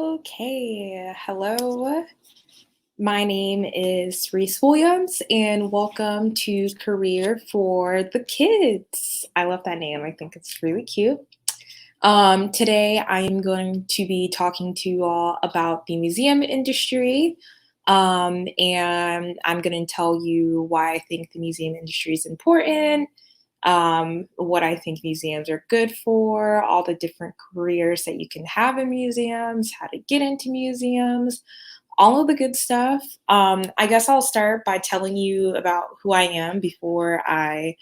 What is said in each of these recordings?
Okay, hello. My name is Reese Williams, and welcome to Career for the Kids. I love that name. I think it's really cute. Today, I am going to be talking to you all about the museum industry, and I'm going to tell you why I think the museum industry is important, what I think museums are good for, all the different careers that you can have in museums, how to get into museums, all of the good stuff. I guess I'll start by telling you about who I am before I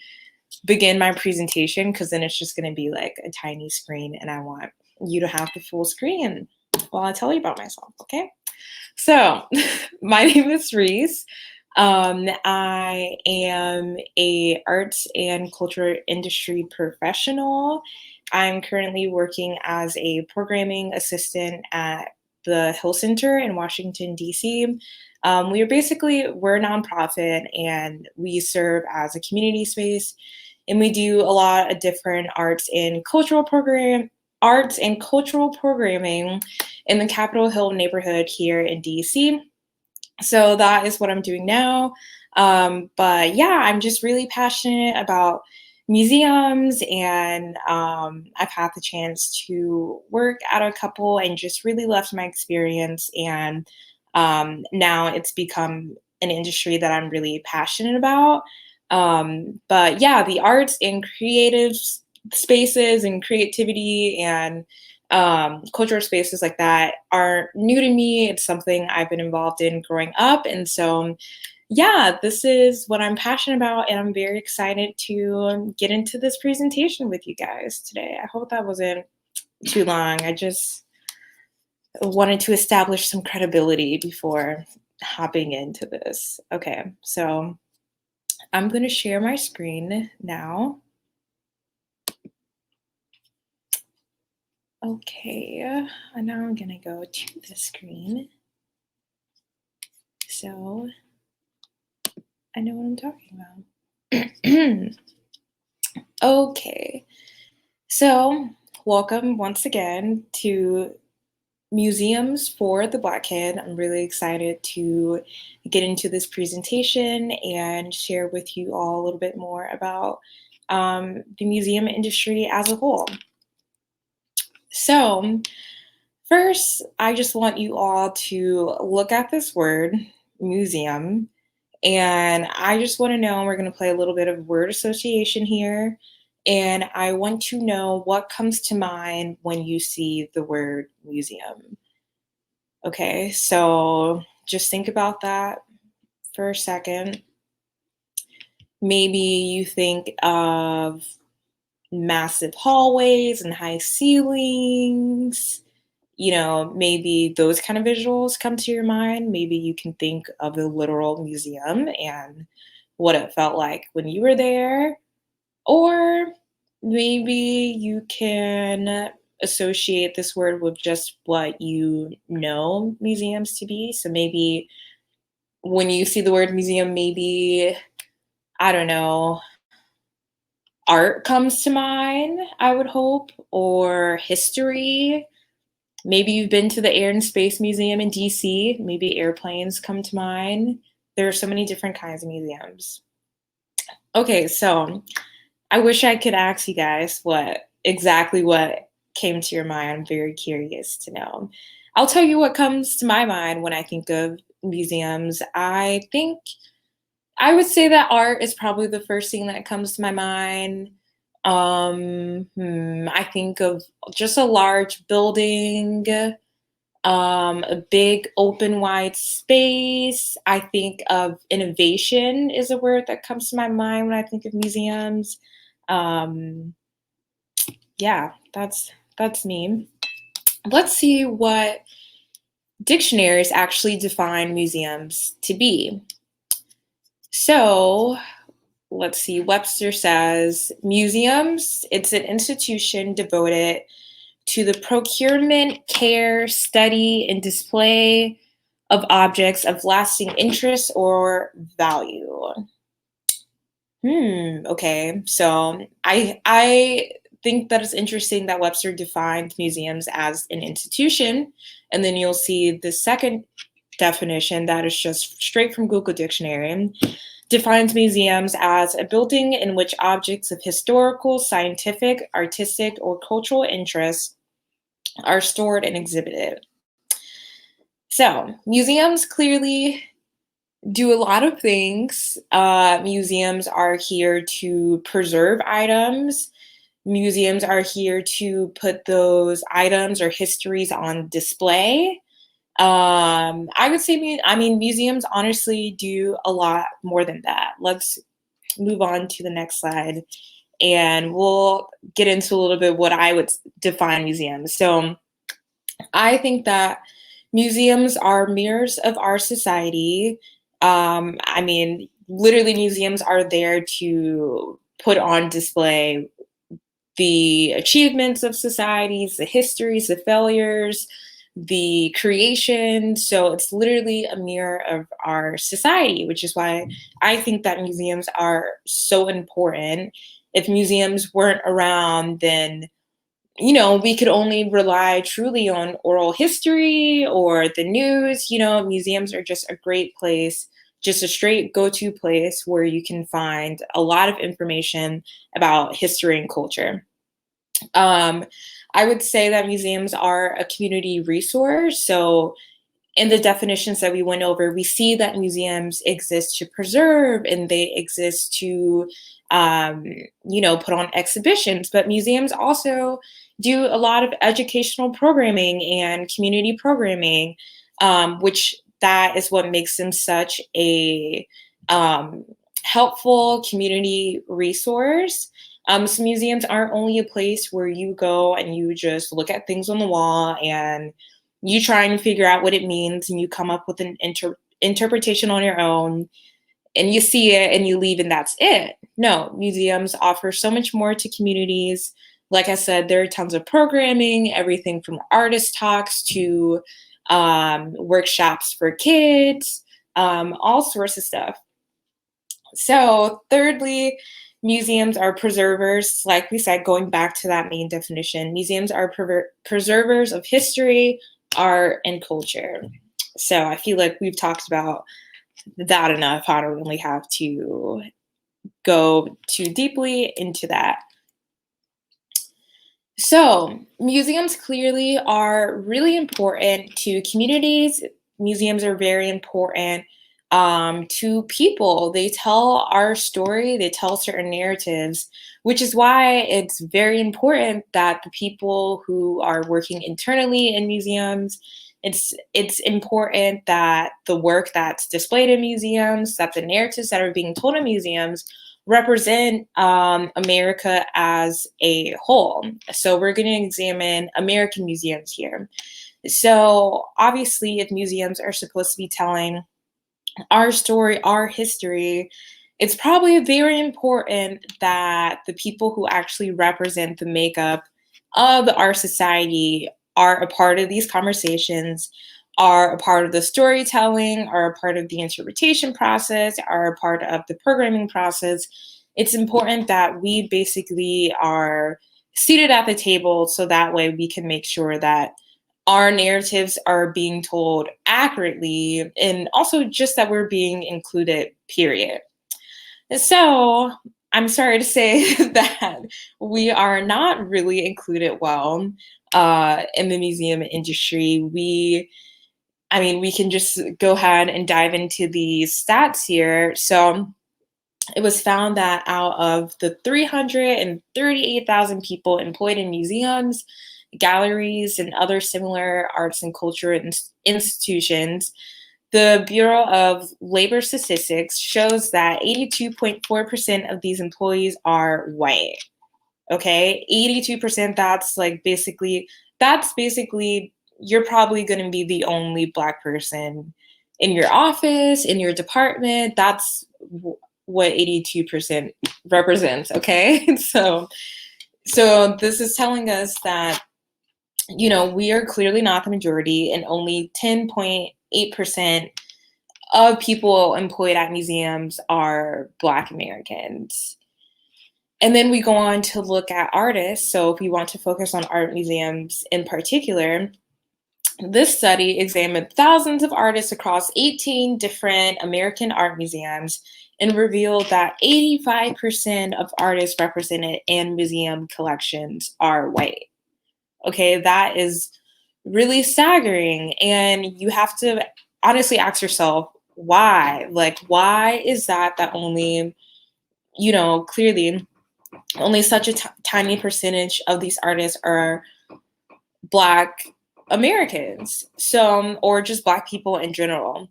begin my presentation, because then it's just going to be like a tiny screen, and I want you to have the full screen while I tell you about myself, okay? So, my name is Reese. I am a arts and culture industry professional. I'm currently working as a programming assistant at the Hill Center in Washington, D.C. We're a nonprofit, and we serve as a community space, and we do a lot of different arts and cultural programming in the Capitol Hill neighborhood here in DC. So that is what I'm doing now. But yeah, I'm just really passionate about museums, and I've had the chance to work at a couple and just really loved my experience. And now it's become an industry that I'm really passionate about. But yeah, the arts and creative spaces and creativity and cultural spaces like that are new to me. It's something I've been involved in growing up. And so, yeah, this is what I'm passionate about. And I'm very excited to get into this presentation with you guys today. I hope that wasn't too long. I just wanted to establish some credibility before hopping into this. Okay, so I'm going to share my screen now. Okay, and now I'm gonna go to the screen. So I know what I'm talking about. Okay, so welcome once again to Museums for the Black Kid. I'm really excited to get into this presentation and share with you all a little bit more about the museum industry as a whole. So, first, I just want you all to look at this word, museum, and I just want to know, we're going to play a little bit of word association here, and I want to know what comes to mind when you see the word museum. Okay, so just think about that for a second. Maybe you think of massive hallways and high ceilings. Maybe those kind of visuals come to your mind. Maybe you can think of the literal museum and what it felt like when you were there. Or maybe you can associate this word with just what you know museums to be. So maybe when you see the word museum, maybe, I don't know, art comes to mind, I would hope, or history. Maybe you've been to the Air and Space Museum in DC. Maybe airplanes come to mind. There are so many different kinds of museums. Okay, so I wish I could ask you guys what came to your mind. I'm very curious to know. I'll tell you what comes to my mind when I think of museums. I would say that art is probably the first thing that comes to my mind. I think of just a large building, a big open wide space. I think of innovation is a word that comes to my mind when I think of museums. Yeah, that's me. Let's see what dictionaries actually define museums to be. So let's see, Webster says, museums, it's an institution devoted to the procurement, care, study, and display of objects of lasting interest or value. Okay, so I think that it's interesting that Webster defined museums as an institution. And then you'll see the second definition that is just straight from Google Dictionary, defines museums as a building in which objects of historical, scientific, artistic, or cultural interest are stored and exhibited. So, museums clearly do a lot of things. Museums are here to preserve items. Museums are here to put those items or histories on display. I would say, museums honestly do a lot more than that. Let's move on to the next slide, and we'll get into a little bit what I would define museums. So I think that museums are mirrors of our society. Literally, museums are there to put on display the achievements of societies, the histories, the failures, the creation. So it's literally a mirror of our society, which is why I think that museums are so important. If museums weren't around, then we could only rely truly on oral history or the news. Museums are just a great place, just a straight go-to place where you can find a lot of information about history and culture. I would say that museums are a community resource. So in the definitions that we went over, we see that museums exist to preserve and they exist to, put on exhibitions. But museums also do a lot of educational programming and community programming, which that is what makes them such a helpful community resource. So museums aren't only a place where you go and you just look at things on the wall and you try and figure out what it means and you come up with an interpretation on your own and you see it and you leave and that's it. No, museums offer so much more to communities. Like I said, there are tons of programming, everything from artist talks to workshops for kids, all sorts of stuff. So thirdly, museums are preservers. Like we said, going back to that main definition, museums are preservers of history, art, and culture. So I feel like we've talked about that enough. I don't really have to go too deeply into that. So museums clearly are really important to communities. Museums are very important to people. They tell our story, they tell certain narratives, which is why it's very important that the people who are working internally in museums, it's important that the work that's displayed in museums, that the narratives that are being told in museums represent America as a whole. So we're going to examine American museums here. So obviously, if museums are supposed to be telling our story, our history, it's probably very important that the people who actually represent the makeup of our society are a part of these conversations, are a part of the storytelling, are a part of the interpretation process, are a part of the programming process. It's important that we basically are seated at the table so that way we can make sure that our narratives are being told accurately and also just that we're being included, period. So I'm sorry to say that we are not really included well in the museum industry. We can just go ahead and dive into these stats here. So it was found that out of the 338,000 people employed in museums, galleries, and other similar arts and culture institutions, the Bureau of Labor Statistics shows that 82.4% of these employees are white. Okay, 82%, that's basically you're probably going to be the only Black person in your office, in your department. That's what 82% represents, okay? So this is telling us that, we are clearly not the majority, and only 10.8% of people employed at museums are Black Americans. And then we go on to look at artists. So if we want to focus on art museums in particular, this study examined thousands of artists across 18 different American art museums and revealed that 85% of artists represented in museum collections are white. Okay, that is really staggering. And you have to honestly ask yourself, why? Like, why is that only, clearly only such a tiny percentage of these artists are Black Americans, so, or just Black people in general.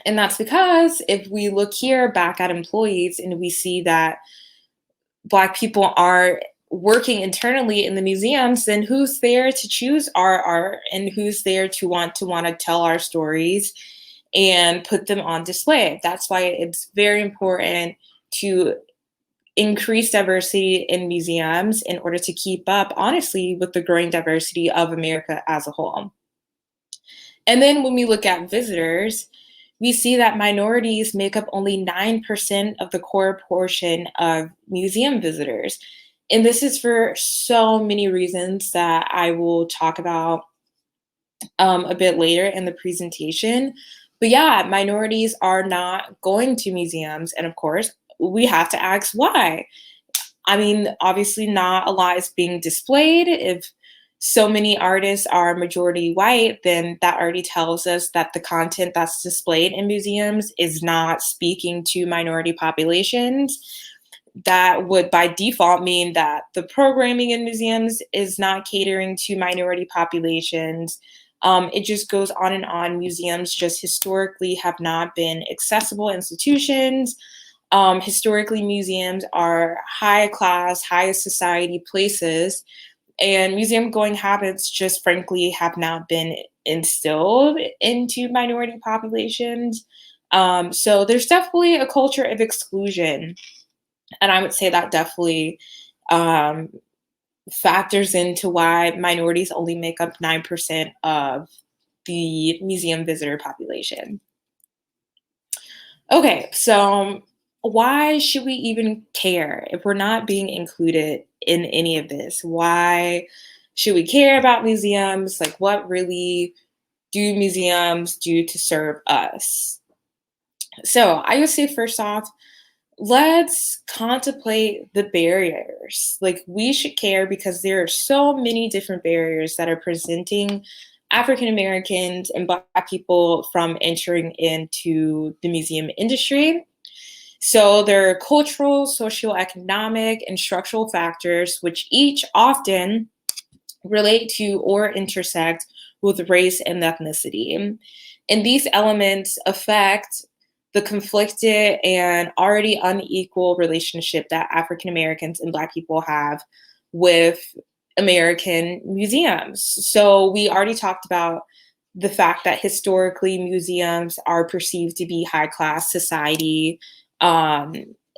And that's because if we look here back at employees and we see that Black people are working internally in the museums, then who's there to choose our art and who's there to want to tell our stories and put them on display? That's why it's very important to increase diversity in museums in order to keep up, honestly, with the growing diversity of America as a whole. And then when we look at visitors, we see that minorities make up only 9% of the core portion of museum visitors. And this is for so many reasons that I will talk about a bit later in the presentation. But yeah, minorities are not going to museums. And of course, we have to ask why. I mean, obviously, not a lot is being displayed. If so many artists are majority white, then that already tells us that the content that's displayed in museums is not speaking to minority populations. That would by default mean that the programming in museums is not catering to minority populations. It just goes on and on. Museums just historically have not been accessible institutions. Historically, museums are high class, high society places, and museum going habits just frankly have not been instilled into minority populations. So there's definitely a culture of exclusion. And I would say that definitely um, factors into why minorities only make up 9% of the museum visitor population. Okay, so why should we even care if we're not being included in any of this? Why should we care about museums? Like, what really do museums do to serve us? So, I would say, first off, let's contemplate the barriers. Like, we should care because there are so many different barriers that are presenting African Americans and Black people from entering into the museum industry. So there are cultural, socioeconomic, and structural factors which each often relate to or intersect with race and ethnicity. And these elements affect the conflicted and already unequal relationship that African Americans and Black people have with American museums. So we already talked about the fact that historically museums are perceived to be um,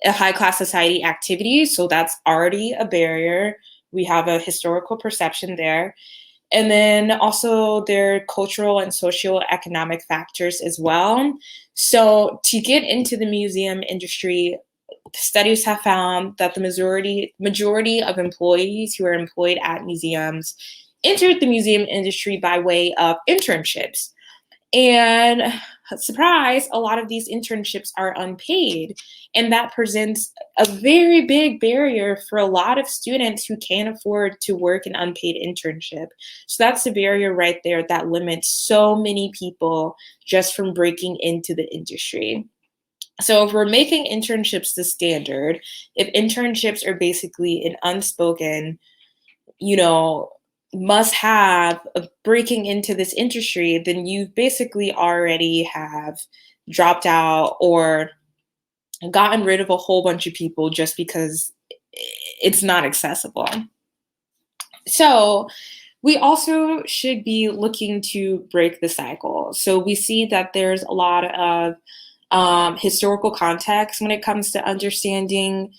a high class society activity. So that's already a barrier. We have a historical perception there. And then also there are cultural and socioeconomic factors as well. So to get into the museum industry, studies have found that the majority of employees who are employed at museums entered the museum industry by way of internships. And surprise, a lot of these internships are unpaid. And that presents a very big barrier for a lot of students who can't afford to work an unpaid internship. So that's a barrier right there that limits so many people just from breaking into the industry. So if we're making internships the standard, if internships are basically an unspoken, you know, must have of breaking into this industry, then you basically already have dropped out or gotten rid of a whole bunch of people just because it's not accessible. So we also should be looking to break the cycle. So we see that there's a lot of historical context when it comes to understanding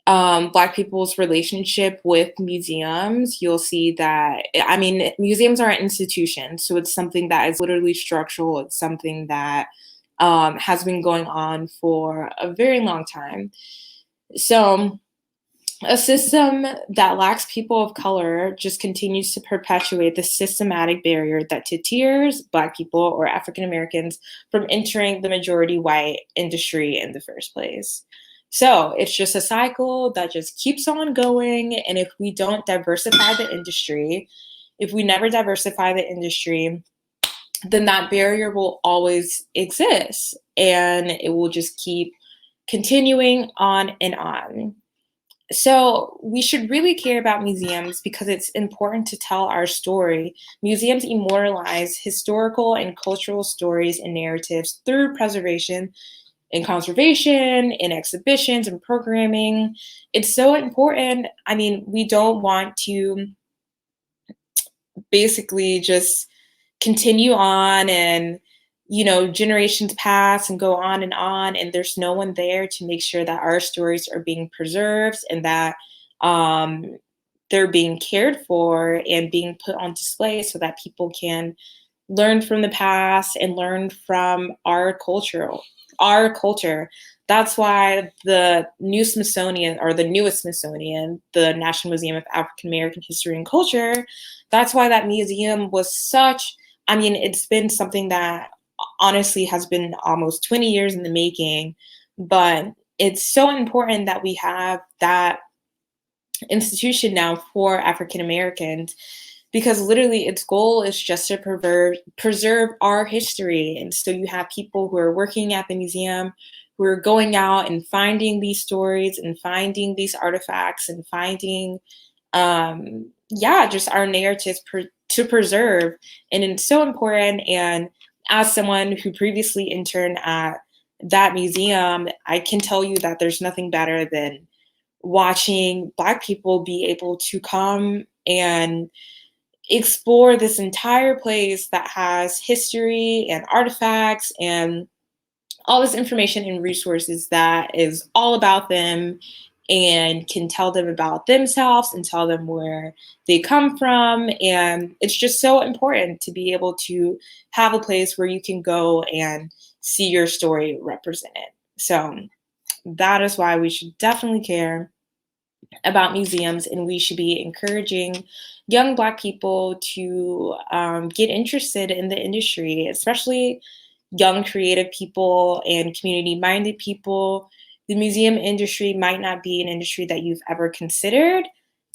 Black people's relationship with museums. You'll see that, I mean, museums are institutions, so it's something that is literally structural. It's something that has been going on for a very long time. So A system that lacks people of color just continues to perpetuate the systematic barrier that deters Black people or African Americans from entering the majority white industry in the first place. So it's just a cycle that just keeps on going. And if we don't diversify the industry, if we never diversify the industry, then that barrier will always exist and it will just keep continuing on and on. So, we should really care about museums because it's important to tell our story. Museums immortalize historical and cultural stories and narratives through preservation and conservation, in exhibitions and programming. It's so important. I mean, we don't want to basically just continue on and generations pass and go on and there's no one there to make sure that our stories are being preserved and that um, they're being cared for and being put on display so that people can learn from the past and learn from our culture. That's why the new Smithsonian, or the newest Smithsonian, the National Museum of African American History and Culture, that's why that museum was such, I mean, it's been something that honestly has been almost 20 years in the making, but it's so important that we have that institution now for African Americans because literally its goal is just to preserve our history. And so you have people who are working at the museum who are going out and finding these stories and finding these artifacts and finding, yeah, just our narratives to preserve. And it's so important. And as someone who previously interned at that museum, I can tell you that there's nothing better than watching Black people be able to come and explore this entire place that has history and artifacts and all this information and resources that is all about them and can tell them about themselves and tell them where they come from. And it's just so important to be able to have a place where you can go and see your story represented. So that is why we should definitely care about museums, and we should be encouraging young Black people to get interested in the industry, especially young creative people and community minded people. The museum industry might not be an industry that you've ever considered,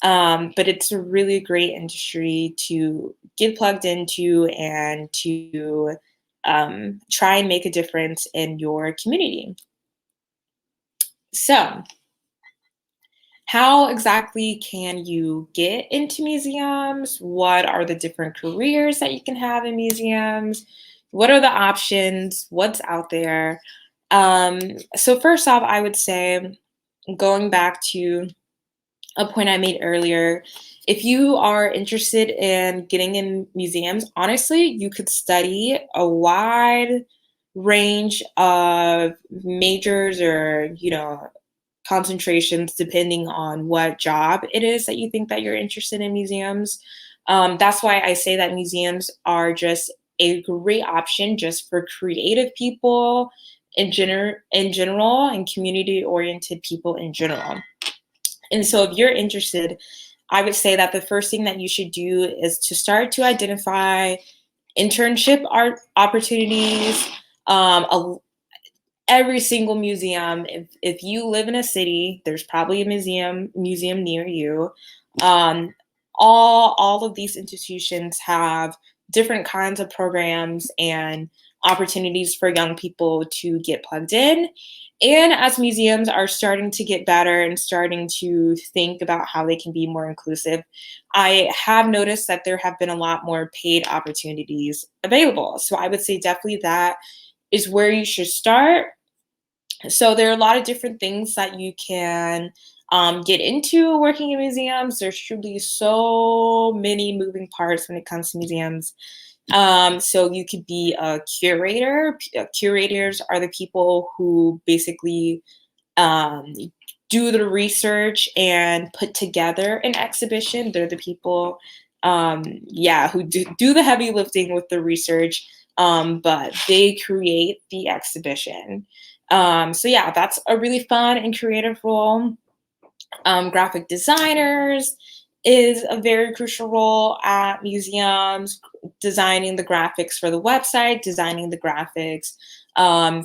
but it's a really great industry to get plugged into and to try and make a difference in your community. So, how exactly can you get into museums? What are the different careers that you can have in museums? What are the options? What's out there? So, first off, I would say, going back to a point I made earlier, if you are interested in getting in museums, honestly, you could study a wide range of majors or, concentrations depending on what job it is that you think that you're interested in museums. That's why I say that museums are just a great option just for creative people in general and community oriented people in general. And so if you're interested, I would say that the first thing that you should do is to start to identify internship art opportunities. Every single museum, if you live in a city, there's probably a museum near you. um, all of these institutions have different kinds of programs and opportunities for young people to get plugged in. And as museums are starting to get better and starting to think about how they can be more inclusive, I have noticed that there have been a lot more paid opportunities available. So I would say definitely that is where you should start. So there are a lot of different things that you can get into working in museums. There's truly so many moving parts when it comes to museums. So you could be a curator. Curators are the people who basically um, do the research and put together an exhibition. They're the people, yeah, who do the heavy lifting with the research, but they create the exhibition. So yeah, that's a really fun and creative role. Graphic designers is a very crucial role at museums, designing the graphics for the website, designing the graphics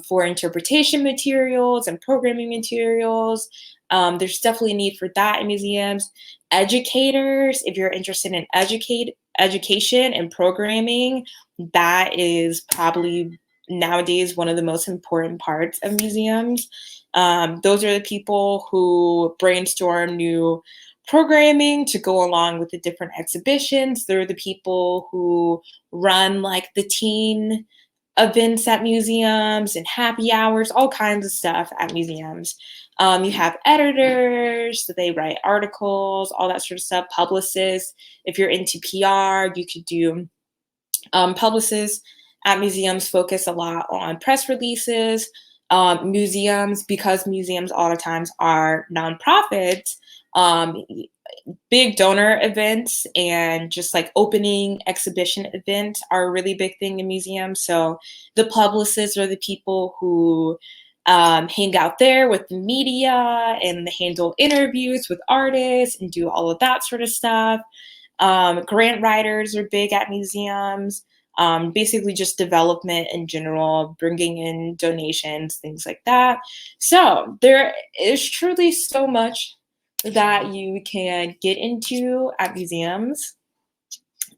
for interpretation materials and programming materials. There's definitely a need for that in museums. Educators, if you're interested in education and programming, that is probably nowadays one of the most important parts of museums. Those are the people who brainstorm new programming to go along with the different exhibitions. They're the people who run like the teen events at museums and happy hours, all kinds of stuff at museums. You have editors, so they write articles, all that sort of stuff. Publicists, if you're into PR, you could do publicists at museums focus a lot on press releases. Museums, because museums all the times are nonprofits, um, big donor events and just like opening exhibition events are a really big thing in museums. So the publicists are the people who hang out there with the media and handle interviews with artists and do all of that sort of stuff. Grant writers are big at museums. Basically, just development in general, bringing in donations, things like that. So, there is truly so much that you can get into at museums.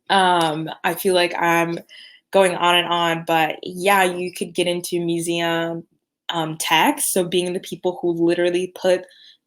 I feel like I'm going on and on, but yeah, you could get into museum tech. So being the people who literally put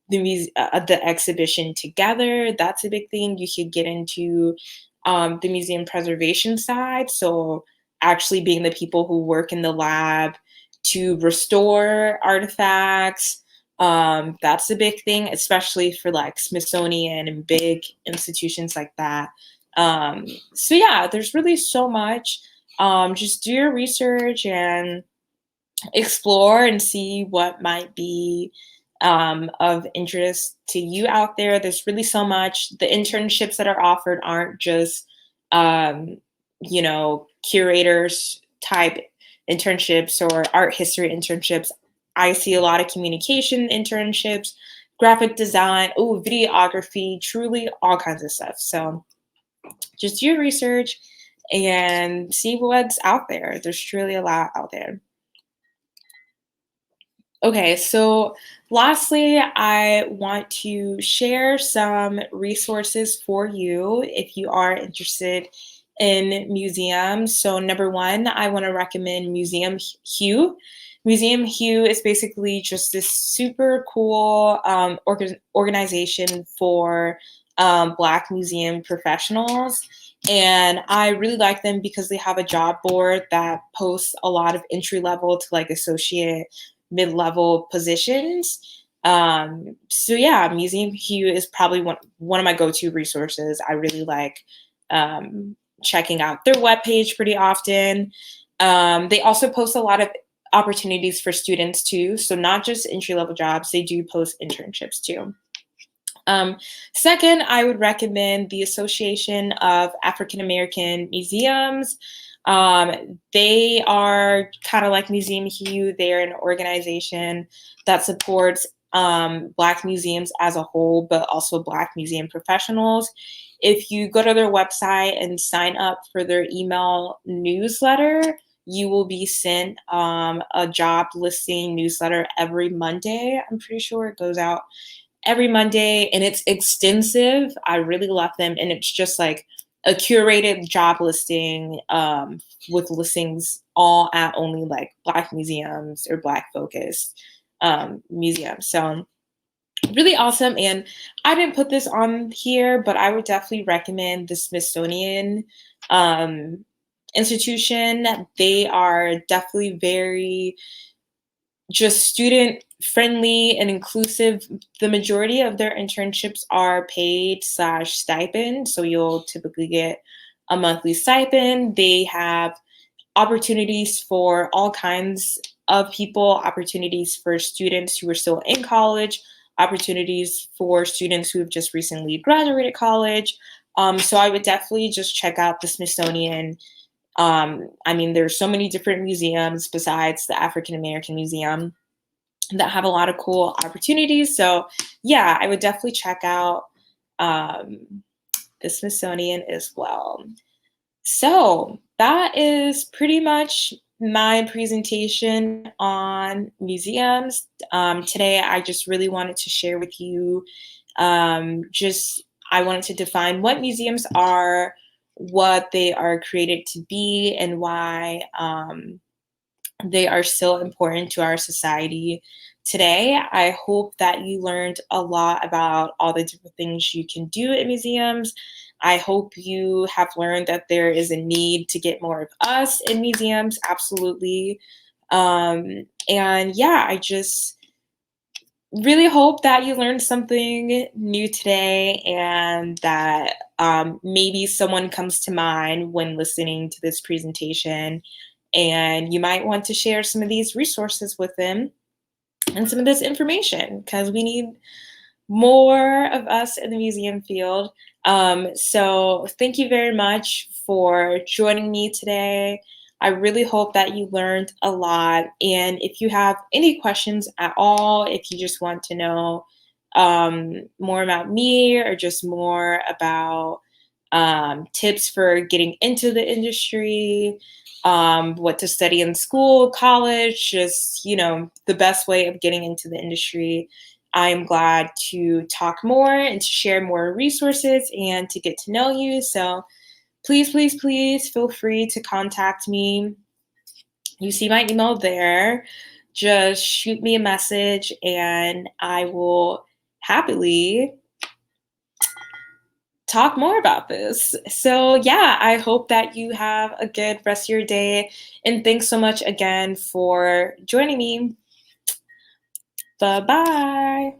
the exhibition together, that's a big thing. You could get into the museum preservation side. So actually being the people who work in the lab to restore artifacts. That's a big thing, especially for like Smithsonian and big institutions like that. So yeah, there's really so much. Just do your research and explore and see what might be of interest to you out there. There's really so much. The internships that are offered aren't just, um, curators type internships or art history internships. I see a lot of communication internships, graphic design, videography, truly all kinds of stuff. So just do your research and see what's out there. There's truly a lot out there. Okay, so lastly, I want to share some resources for you if you are interested in museums. So, number one, I want to recommend Museum Hue. Museum Hue is basically just this super cool organization for Black museum professionals. And I really like them because they have a job board that posts a lot of entry level to like associate mid-level positions. So yeah, Museum Hue is probably one of my go-to resources. I really like checking out their webpage pretty often. They also post a lot of opportunities for students too. So not just entry-level jobs, they do post internships too. Second, I would recommend the Association of African American Museums. They are kind of like Museum Hue. They're an organization that supports Black museums as a whole, but also Black museum professionals. If you go to their website and sign up for their email newsletter, you will be sent a job listing newsletter every Monday. I'm pretty sure it goes out every Monday, and it's extensive. I really love them, and it's just like a curated job listing with listings all at only like Black museums or Black focused museums. So really awesome. And I didn't put this on here, but I would definitely recommend the Smithsonian institution. They are definitely very just student friendly and inclusive. The majority of their internships are paid / stipend. So you'll typically get a monthly stipend. They have opportunities for all kinds of people, opportunities for students who are still in college, opportunities for students who have just recently graduated college. So I would definitely just check out the Smithsonian. I mean, there's so many different museums besides the African American Museum. that have a lot of cool opportunities. So yeah, I would definitely check out um, the Smithsonian as well. So that is pretty much my presentation on museums. Today, I just really wanted to share with you just I wanted to define what museums are, what they are created to be, and why they are still important to our society today. I hope that you learned a lot about all the different things you can do at museums. I hope you have learned that there is a need to get more of us in museums, absolutely. And yeah, I just really hope that you learned something new today and that maybe someone comes to mind when listening to this presentation. And you might want to share some of these resources with them and some of this information because we need more of us in the museum field. So thank you very much for joining me today. I really hope that you learned a lot. And if you have any questions at all, if you just want to know more about me or just more about tips for getting into the industry, what to study in school, college, just, the best way of getting into the industry, I am glad to talk more and to share more resources and to get to know you. So please, please, please feel free to contact me. You see my email there. Just shoot me a message and I will happily talk more about this. So, yeah, I hope that you have a good rest of your day. And thanks so much again for joining me. Bye bye.